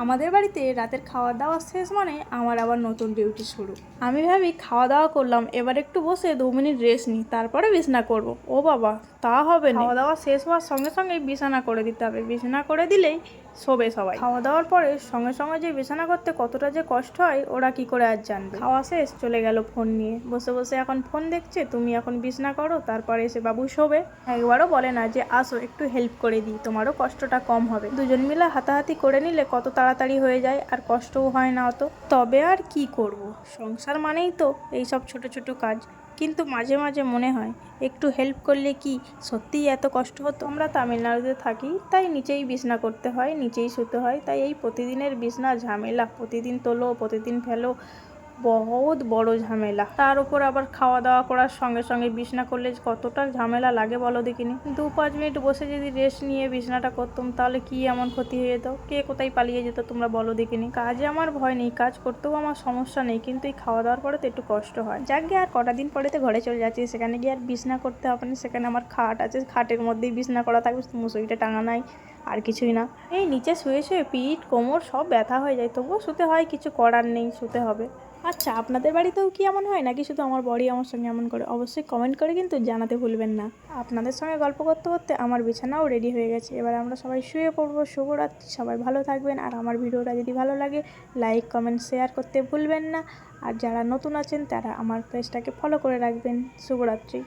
আমাদের বাড়িতে রাতের খাওয়া দাওয়া শেষ মানে আমার আবার নতুন ডিউটি শুরু। আমি ভাবি খাওয়া দাওয়া করলাম, এবার একটু বসে 2 মিনিট রেস্ট নিই, তারপরে বিছানা করব। ও বাবা, তা হবে না। খাওয়া দাওয়া শেষ হওয়ার সঙ্গে সঙ্গেই বিছানা করে দিতে হবে, বিছানা করে দিলেই শোবে সবাই। খাওয়া দাওয়ার পরে সঙ্গে সঙ্গে যে বিছানা করতে কতটা যে কষ্ট হয় ওরা কি করে আর জানবে। খাওয়া শেষ, চলে গেল ফোন নিয়ে, বসে বসে এখন ফোন দেখছে। তুমি এখন বিছানা করো, তারপরে এসে বাবু শোবে। একবারও বলে না যে আসো একটু হেল্প করে দিই, তোমারও কষ্টটা কম হবে। দুজন মিলে হাতাহাতি করে নিলে কত তাড়াতাড়ি হয়ে যায়, আর কষ্টও হয় না অত। তবে আর কি করব, সংসার মানেই তো এইসব ছোট ছোট কাজ। কিন্তু মাঝে মাঝে মনে হয় একটু হেল্প করলে কি সত্যিই এত কষ্ট হতো। আমরা তামিলনাড়ুতে থাকি, তাই নিচেই বিছানা করতে হয়, নিচেই শুতে হয়। তাই এই প্রতিদিনের বিছানা ঝামেলা, প্রতিদিন তোলো প্রতিদিন ফেলো, বহুত বড় ঝামেলা। তার উপর আবার খাওয়া দাওয়া করার সঙ্গে সঙ্গে বিছানা করলে কতটা ঝামেলা লাগে বলো দেখিনি। 2-5 মিনিট বসে যদি রেস্ট নিয়ে বিছানাটা করতাম তাহলে কি এমন ক্ষতি হয়ে যেত, কে কোথায় পালিয়ে যেত তোমরা বলো দেখিনি। কাজে আমার ভয় নেই, কাজ করতেও আমার সমস্যা নেই, কিন্তু এই খাওয়া দাওয়ার পরে তো একটু কষ্ট হয়। যাক গে, আর কটা দিন পরে তো ঘরে চলে যাচ্ছি, সেখানে গিয়ে আর বিছানা করতে হবে না। সেখানে আমার খাট আছে, খাটের মধ্যেই বিছানা করা থাকবে, মুসুরিটা টাঙা নাই, আর কিছুই না। এই নিচে শুয়ে শুয়ে পিঠ কোমর সব ব্যথা হয়ে যায়, তবুও শুতে হয়, কিছু করার নেই, শুতে হবে। আচ্ছা, আপনাদের বাড়িতেও কি এমন হয় নাকি শুধু আমার বড়ি আমার সঙ্গে এমন করে? অবশ্যই কমেন্ট করে কিন্তু জানাতে ভুলবেন না। আপনাদের সঙ্গে গল্প করতে করতে আমার বিছানাও রেডি হয়ে গেছে, এবার আমরা সবাই শুয়ে পড়বো। শুভরাত্রি, সবাই ভালো থাকবেন। আর আমার ভিডিওটা যদি ভালো লাগে লাইক কমেন্ট শেয়ার করতে ভুলবেন না। আর যারা নতুন আছেন তারা আমার পেজটাকে ফলো করে রাখবেন। শুভরাত্রি।